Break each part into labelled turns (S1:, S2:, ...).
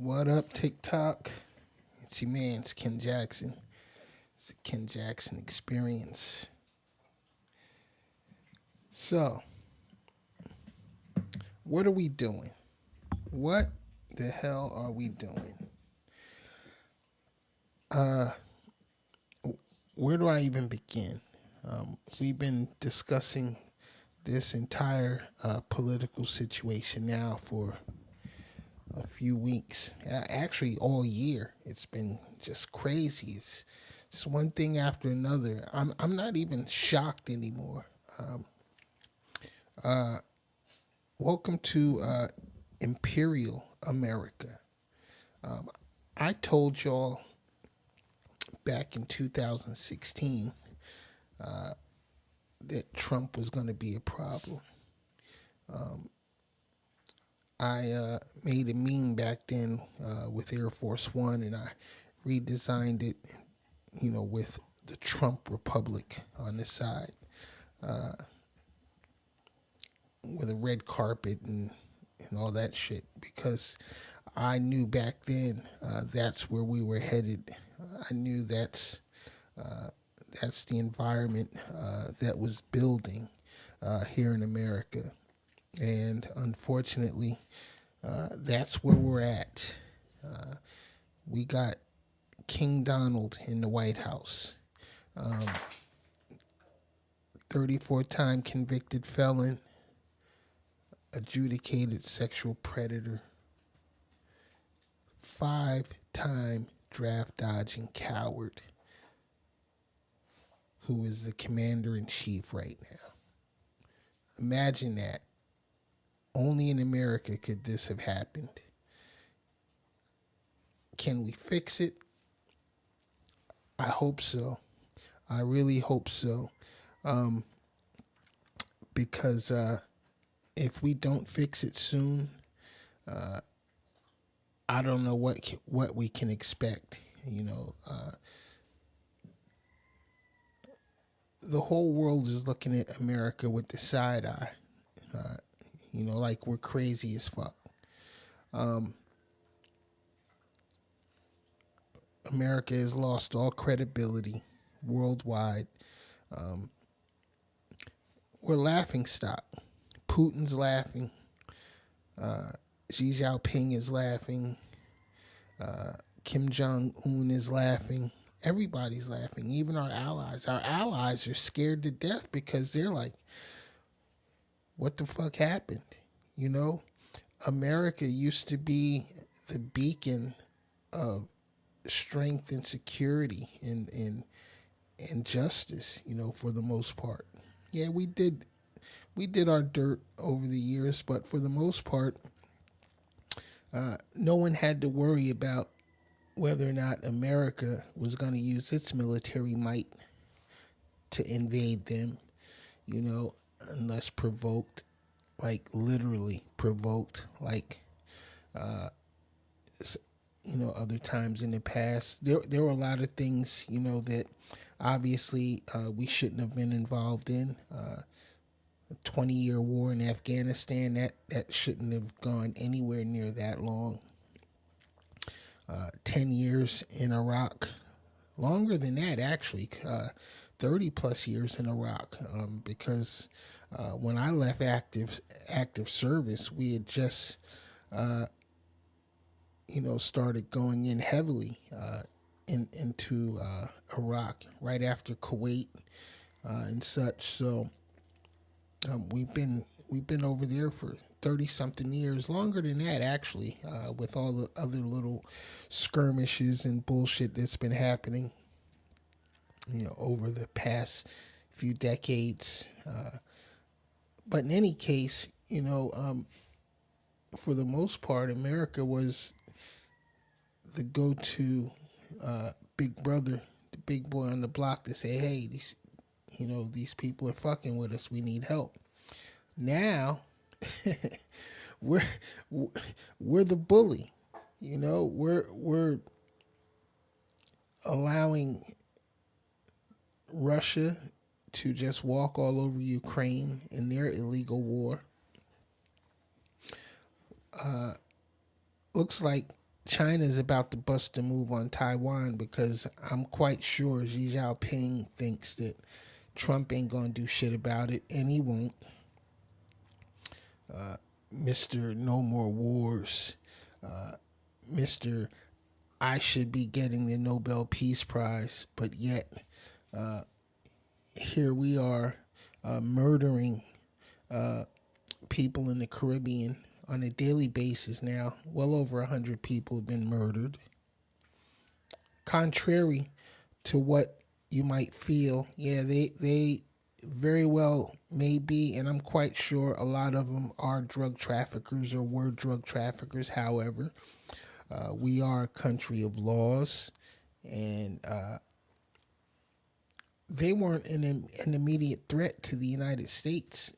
S1: What up, TikTok? It's your man, it's Ken Jackson. It's the Ken Jackson experience. So, what are we doing? What the hell are we doing? Where do I even begin? We've been discussing this entire political situation now for a few weeks, actually all year. It's been just crazy. It's just one thing after another. I'm not even shocked anymore. Welcome to Imperial America. I told y'all back in 2016 that Trump was going to be a problem. I made a meme back then with Air Force One, and I redesigned it, with the Trump Republic on the side, with a red carpet and all that shit, because I knew back then that's where we were headed. I knew that's the environment that was building here in America. And unfortunately, that's where we're at. We got King Donald in the White House, 34-time convicted felon, adjudicated sexual predator, 5-time draft dodging coward, who is the commander-in-chief right now. Imagine that. Only in America could this have happened. Can we fix it? I hope so. I really hope so. Because if we don't fix it soon, I don't know what we can expect. The whole world is looking at America with the side eye. Like we're crazy as fuck. America has lost all credibility worldwide. We're laughing stock. Putin's laughing. Xi Jinping is laughing. Kim Jong-un is laughing. Everybody's laughing, even our allies. Our allies are scared to death because they're like, what the fuck happened? America used to be the beacon of strength and security and justice, for the most part. Yeah, we did our dirt over the years, but for the most part, no one had to worry about whether or not America was going to use its military might to invade them, unless provoked, like literally provoked, like, other times in the past. There were a lot of things, that obviously we shouldn't have been involved in. A 20-year war in Afghanistan, that shouldn't have gone anywhere near that long. 10 years in Iraq, longer than that actually, 30 plus years in Iraq, because when I left active service, we had just started going in heavily into Iraq right after Kuwait and such. So we've been over there for 30-something years, longer than that actually, with all the other little skirmishes and bullshit that's been happening, over the past few decades. But in any case, for the most part, America was the go-to big brother, the big boy on the block to say, hey, these people are fucking with us. We need help. Now, we're the bully. We're allowing Russia to just walk all over Ukraine in their illegal war. Looks like China's about to bust a move on Taiwan because I'm quite sure Xi Jinping thinks that Trump ain't gonna do shit about it, and he won't. Mr. No More Wars, Mr. I should be getting the Nobel Peace Prize, but yet here we are murdering people in the Caribbean on a daily basis now. Well over 100 people have been murdered. Contrary to what you might feel, yeah, they very well may be, and I'm quite sure a lot of them are drug traffickers or were drug traffickers. However, we are a country of laws, and they weren't an immediate threat to the United States.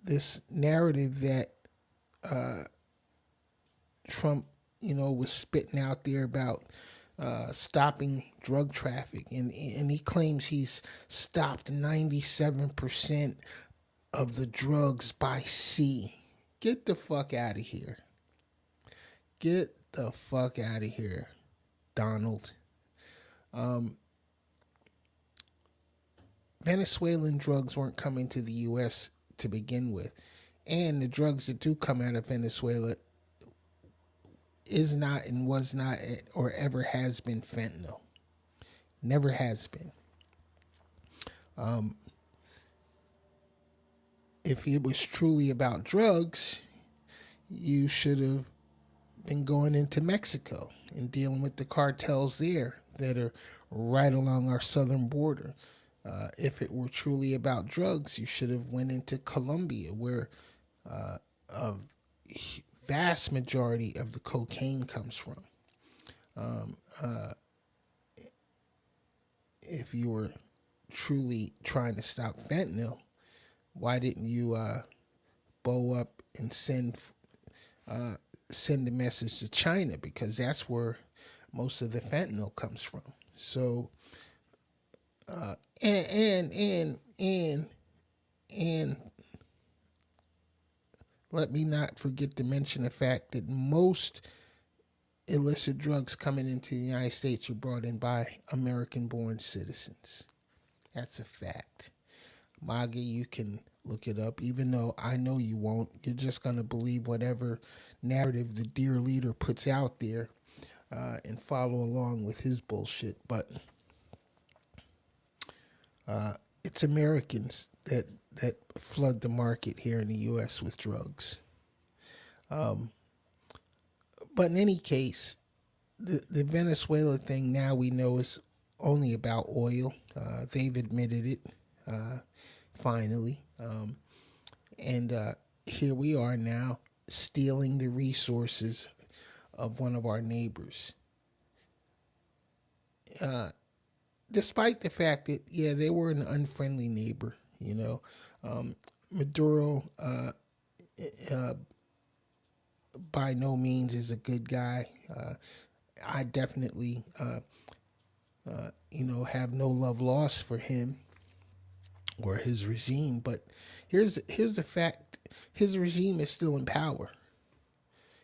S1: This narrative that Trump, was spitting out there about stopping drug traffic, and he claims he's stopped 97% of the drugs by sea. Get the fuck out of here. Get the fuck out of here, Donald. Venezuelan drugs weren't coming to the U.S. to begin with. And the drugs that do come out of Venezuela is not and was not or ever has been fentanyl. Never has been. If it was truly about drugs, you should have been going into Mexico and dealing with the cartels there that are right along our southern border. If it were truly about drugs, you should have went into Colombia, where a vast majority of the cocaine comes from. If you were truly trying to stop fentanyl, why didn't you bow up and send a message to China? Because that's where most of the fentanyl comes from. So, and let me not forget to mention the fact that most illicit drugs coming into the United States are brought in by American-born citizens. That's a fact. MAGA, you can look it up, even though I know you won't. You're just going to believe whatever narrative the dear leader puts out there and follow along with his bullshit. But it's Americans that flood the market here in the U.S. with drugs. But in any case, the Venezuela thing now we know is only about oil. They've admitted it, finally. And here we are now stealing the resources of one of our neighbors. Despite the fact that, yeah, they were an unfriendly neighbor, Maduro by no means is a good guy. I definitely, have no love lost for him or his regime. But here's the fact: his regime is still in power.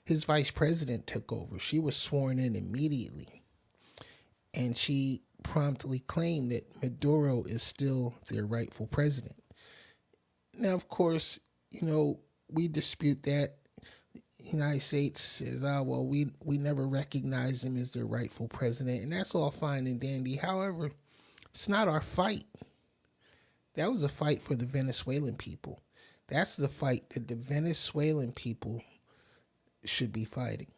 S1: His vice president took over. She was sworn in immediately, and she promptly claimed that Maduro is still their rightful president. Now, of course, we dispute that. United States says, well, we never recognized him as their rightful president, and that's all fine and dandy. However, it's not our fight. That was a fight for the Venezuelan people. That's the fight that the Venezuelan people should be fighting.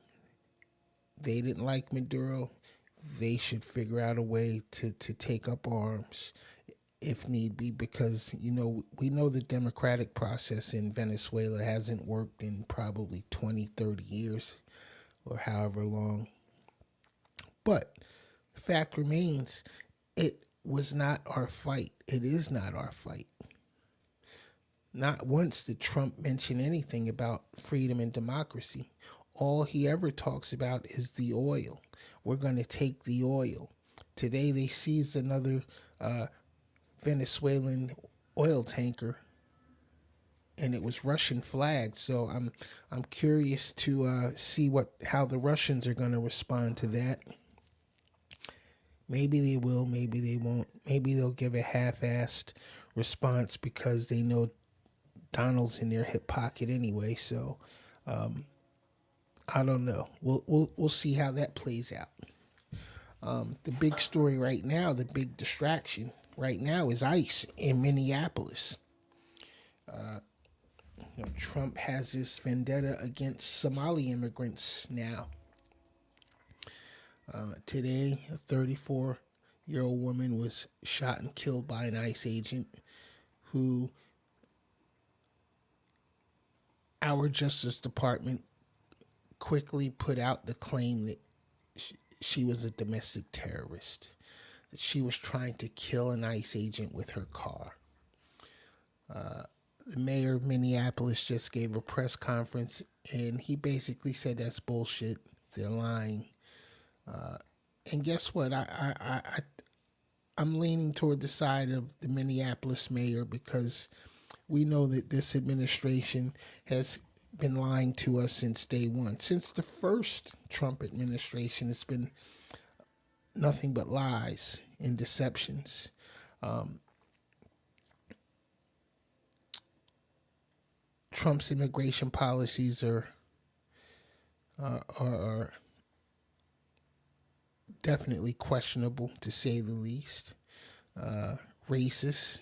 S1: They didn't like Maduro. They should figure out a way to take up arms if need be, because, we know the democratic process in Venezuela hasn't worked in probably 20, 30 years or however long. But the fact remains, it was not our fight. It is not our fight. Not once did Trump mention anything about freedom and democracy. All he ever talks about is the oil. We're going to take the oil. Today they seized another Venezuelan oil tanker and it was Russian flagged. So I'm curious to see how the Russians are going to respond to that. Maybe they will, maybe they won't. Maybe they'll give a half-assed response because they know Donald's in their hip pocket anyway. So I don't know. We'll see how that plays out. The big story right now, the big distraction right now, is ICE in Minneapolis. Trump has this vendetta against Somali immigrants now. Today, a 34-year-old woman was shot and killed by an ICE agent who our Justice Department quickly put out the claim that she was a domestic terrorist, that she was trying to kill an ICE agent with her car. The mayor of Minneapolis just gave a press conference, and he basically said that's bullshit. They're lying. And guess what? I'm leaning toward the side of the Minneapolis mayor because we know that this administration has been lying to us since day one. Since the first Trump administration, it's been nothing but lies and deceptions. Trump's immigration policies are definitely questionable, to say the least. Racist,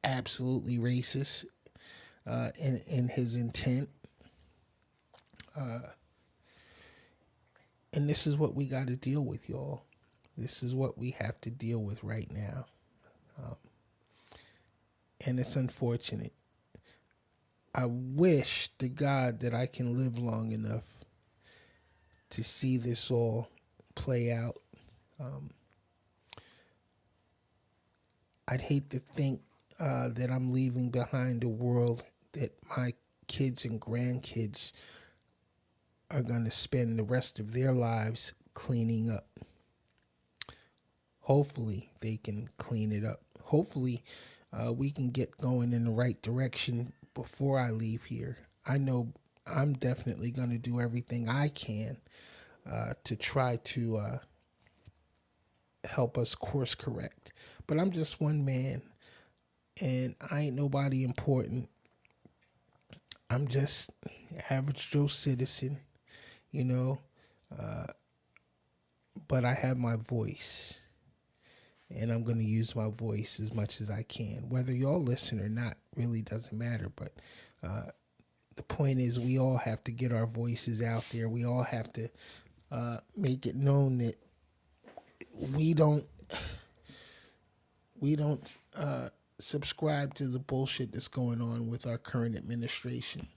S1: absolutely racist in his intent. And this is what we got to deal with, y'all. This is what we have to deal with right now. And it's unfortunate. I wish to God that I can live long enough to see this all play out. I'd hate to think that I'm leaving behind a world that my kids and grandkids are going to spend the rest of their lives cleaning up. Hopefully they can clean it up. Hopefully we can get going in the right direction before I leave here. I know I'm definitely going to do everything I can to try to help us course correct. But I'm just one man, and I ain't nobody important. I'm just average Joe citizen, you know, but I have my voice, and I'm going to use my voice as much as I can. Whether y'all listen or not really doesn't matter, but the point is we all have to get our voices out there. We all have to make it known that we don't subscribe to the bullshit that's going on with our current administration.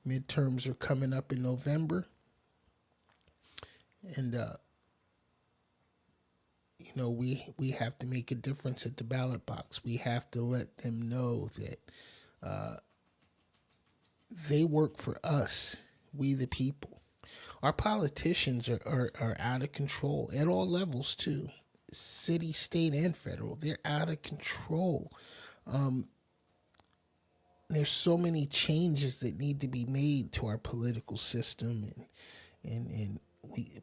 S1: Midterms are coming up in November, and we have to make a difference at the ballot box. We have to let them know that they work for us, we the people. Our politicians are out of control at all levels too, city, state, and federal. They're out of control. There's so many changes that need to be made to our political system, and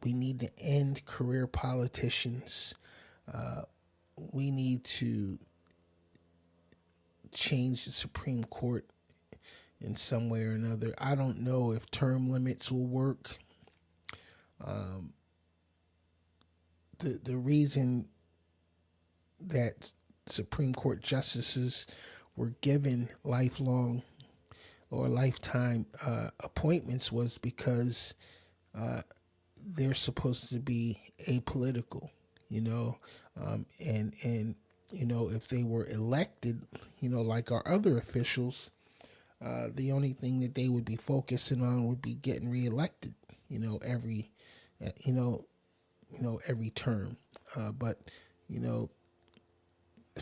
S1: we need to end career politicians. We need to change the Supreme Court in some way or another. I don't know if term limits will work. The reason that Supreme Court justices were given lifelong or lifetime appointments was because they're supposed to be apolitical, and if they were elected, like our other officials, the only thing that they would be focusing on would be getting reelected, every term. But the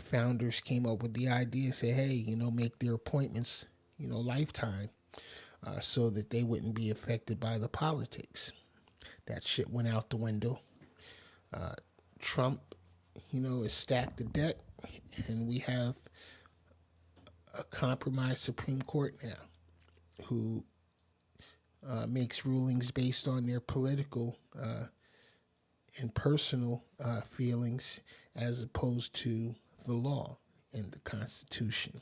S1: founders came up with the idea, say, hey, make their appointments, lifetime, so that they wouldn't be affected by the politics. That shit went out the window. Trump, is stacked the deck. And we have a compromised Supreme Court now who makes rulings based on their political and personal feelings as opposed to the law and the Constitution.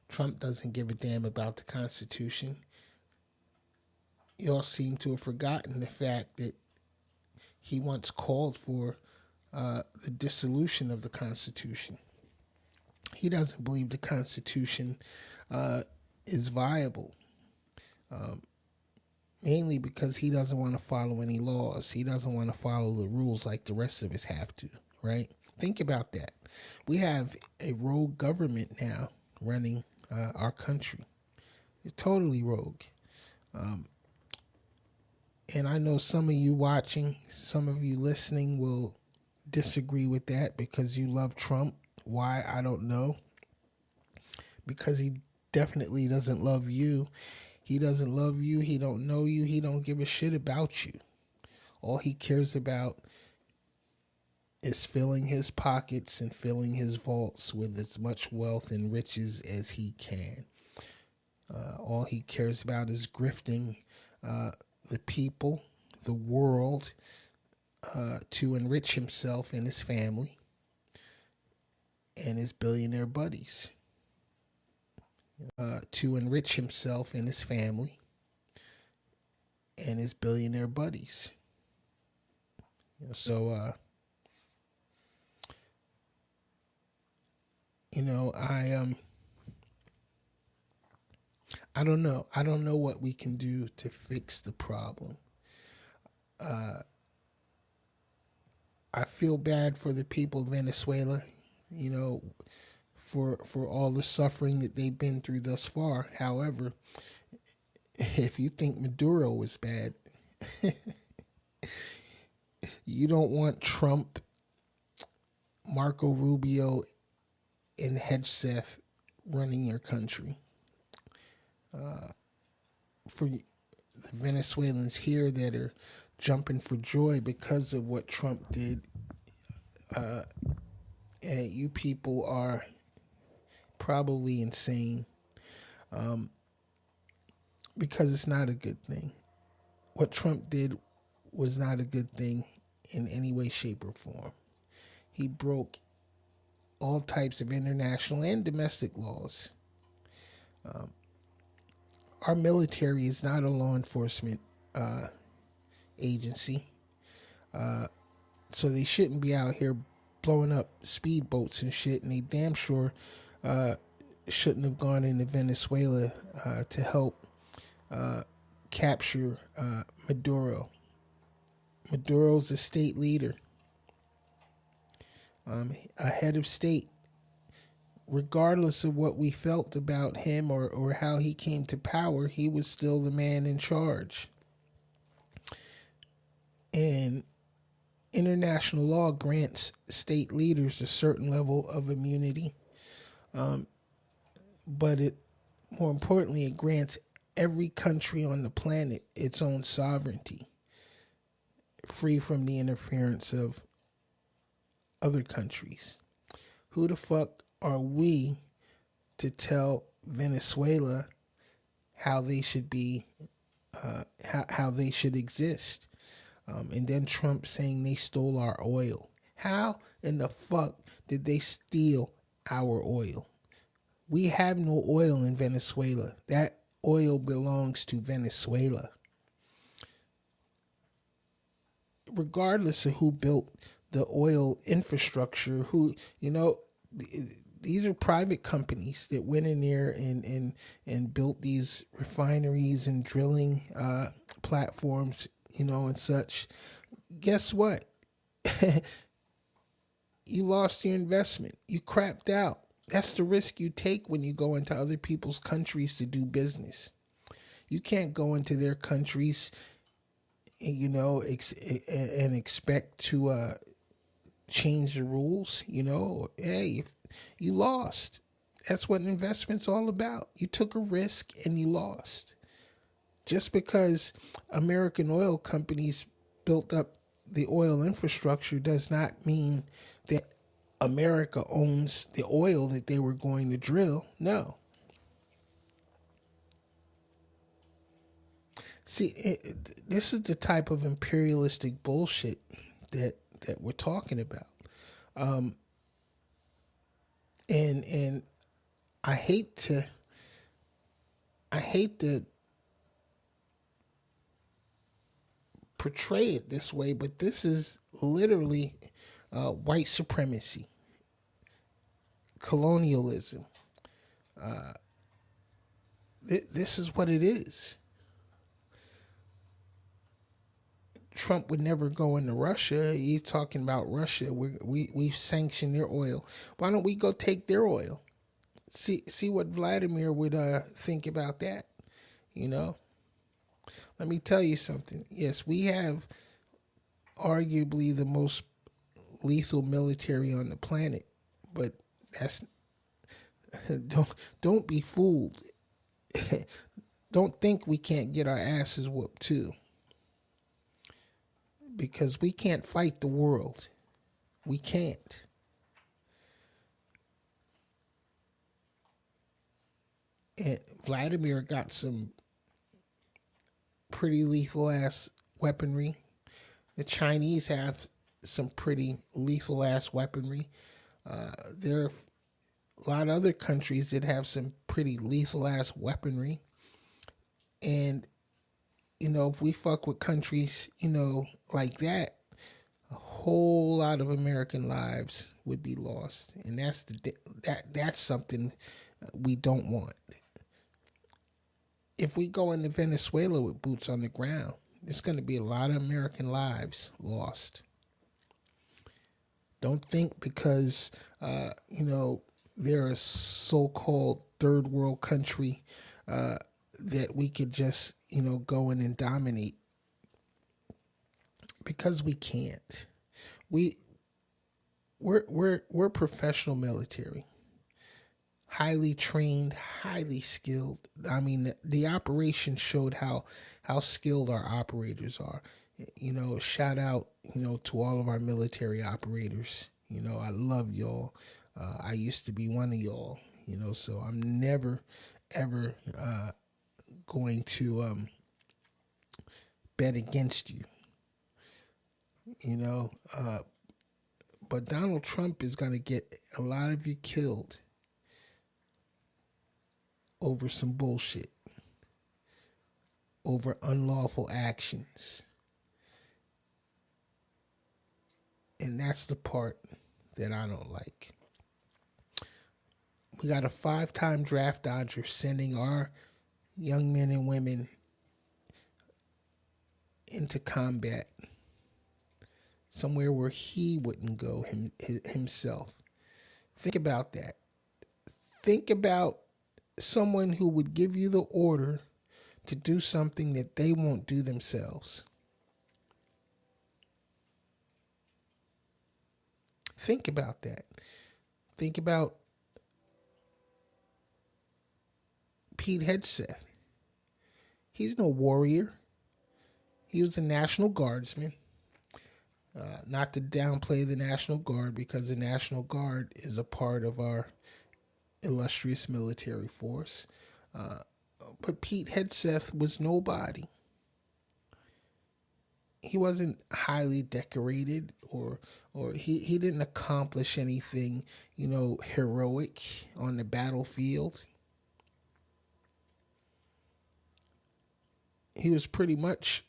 S1: Trump doesn't give a damn about the Constitution. You all seem to have forgotten the fact that he once called for the dissolution of the Constitution. He doesn't believe the Constitution is viable, mainly because he doesn't want to follow any laws. He doesn't want to follow the rules like the rest of us have to, right? Think about that. We have a rogue government now running our country. They're totally rogue. And I know some of you watching, some of you listening will disagree with that because you love Trump. Why? I don't know. Because he definitely doesn't love you. He doesn't love you. He don't know you. He don't give a shit about you. All he cares about is filling his pockets and filling his vaults with as much wealth and riches as he can. All he cares about is grifting the people, the world, to enrich himself and his family and his billionaire buddies. To enrich himself and his family and his billionaire buddies. So, I don't know. I don't know what we can do to fix the problem. I feel bad for the people of Venezuela, for all the suffering that they've been through thus far. However, if you think Maduro is bad, you don't want Trump, Marco Rubio, and Hedgeseth running your country. For the Venezuelans here that are jumping for joy because of what Trump did, you people are probably insane, because it's not a good thing. What Trump did was not a good thing in any way, shape, or form. He broke all types of international and domestic laws. Our military is not a law enforcement agency, so they shouldn't be out here blowing up speedboats and shit, and they damn sure shouldn't have gone into Venezuela to help capture Maduro. Maduro's a state leader, a head of state. Regardless of what we felt about him or how he came to power, he was still the man in charge. And international law grants state leaders a certain level of immunity, but more importantly, it grants every country on the planet its own sovereignty, free from the interference of other countries. Who the fuck are we to tell Venezuela how they should be, how they should exist? And then Trump saying they stole our oil. How in the fuck did they steal our oil? We have no oil in Venezuela. That oil belongs to Venezuela. Regardless of who built the oil infrastructure, these are private companies that went in there and built these refineries and drilling platforms, and such. Guess what? You lost your investment. You crapped out. That's the risk you take when you go into other people's countries to do business. You can't go into their countries, and expect to change the rules. Hey, if you lost. That's what an investment's all about. You took a risk and you lost. Just because American oil companies built up the oil infrastructure does not mean that America owns the oil that they were going to drill. No. See, this is the type of imperialistic bullshit that we're talking about. And I hate to I hate to portray it this way, but this is literally white supremacy, colonialism. This is what it is. Trump would never go into Russia. He's talking about Russia. We sanction their oil. Why don't we go take their oil? See what Vladimir would think about that. You know, let me tell you something. Yes, we have arguably the most lethal military on the planet, but that's don't be fooled. Don't think we can't get our asses whooped too, because we can't fight the world. We can't. And Vladimir got some pretty lethal ass weaponry. The Chinese have some pretty lethal ass weaponry. There are a lot of other countries that have some pretty lethal ass weaponry. And, if we fuck with countries, like that, a whole lot of American lives would be lost. And that's something we don't want. If we go into Venezuela with boots on the ground, there's going to be a lot of American lives lost. Don't think because, they're a so-called third world country that we could just, go in and dominate. Because we can't. We're professional military. Highly trained, highly skilled. I mean, the operation showed how skilled our operators are. Shout out, to all of our military operators. I love y'all. I used to be one of y'all. So I'm never, ever going to bet against you. But Donald Trump is going to get a lot of you killed over some bullshit, over unlawful actions. And that's the part that I don't like. We got a 5-time draft dodger sending our young men and women into combat, somewhere where he wouldn't go himself. Think about that. Think about someone who would give you the order to do something that they won't do themselves. Think about that. Think about Pete Hegseth. He's no warrior. He was a National Guardsman. Not to downplay the National Guard, because the National Guard is a part of our illustrious military force. But Pete Hegseth was nobody. He wasn't highly decorated, or he didn't accomplish anything, heroic on the battlefield. He was pretty much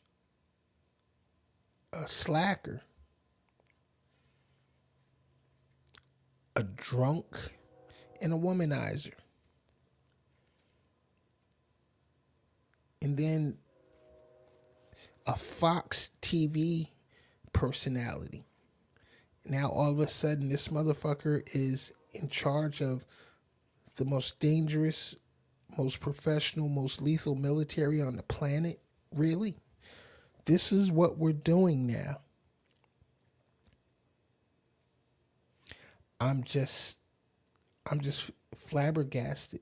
S1: a slacker, a drunk, and a womanizer. And then a Fox TV personality. Now all of a sudden this motherfucker is in charge of the most dangerous, most professional, most lethal military on the planet. Really? This is what we're doing now. I'm just flabbergasted.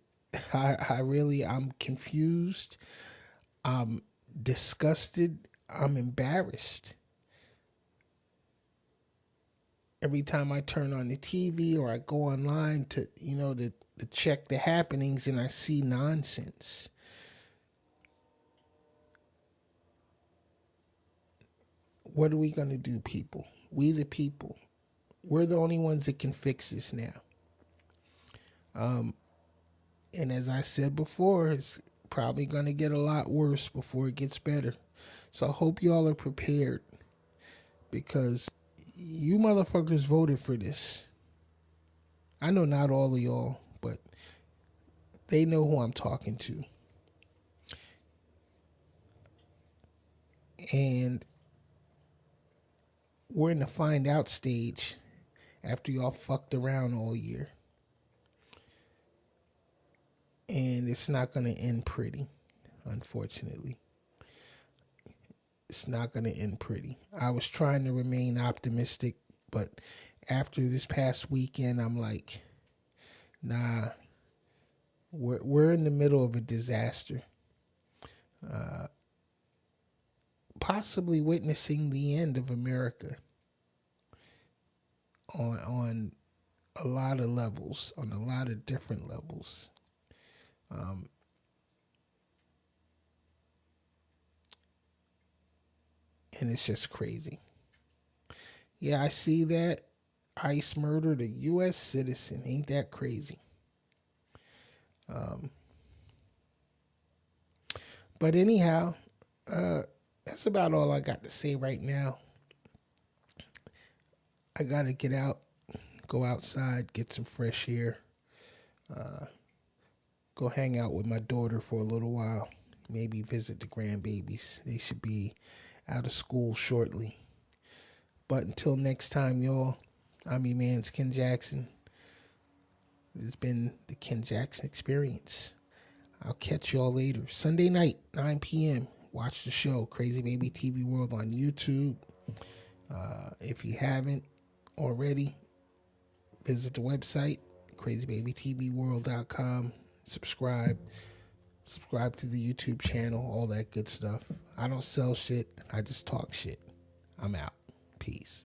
S1: I'm confused. I'm disgusted. I'm embarrassed. every time I turn on the TV or I go online to, to check the happenings, and I see nonsense. What are we going to do, people? We the people. We're the only ones that can fix this now. And as I said before, it's probably going to get a lot worse before it gets better. So I hope y'all are prepared, because you motherfuckers voted for this. I know not all of y'all, but they know who I'm talking to. And we're in the find out stage after y'all fucked around all year. And it's not going to end pretty, unfortunately. It's not going to end pretty. I was trying to remain optimistic, but after this past weekend, I'm like, nah, we're in the middle of a disaster. Possibly witnessing the end of America on a lot of levels, on a lot of different levels. And it's just crazy. Yeah, I see that. ICE murdered a U.S. citizen. Ain't that crazy? But anyhow, that's about all I got to say right now. I got to get out, go outside, get some fresh air, go hang out with my daughter for a little while, maybe visit the grandbabies. They should be out of school shortly. But until next time, y'all, I'm your man's Ken Jackson. It's been the Ken Jackson Experience. I'll catch y'all later. Sunday night, 9 p.m. Watch the show, Crazy Baby TV World, on YouTube. If you haven't already, visit the website, crazybabytvworld.com. Subscribe to the YouTube channel, all that good stuff. I don't sell shit. I just talk shit. I'm out. Peace.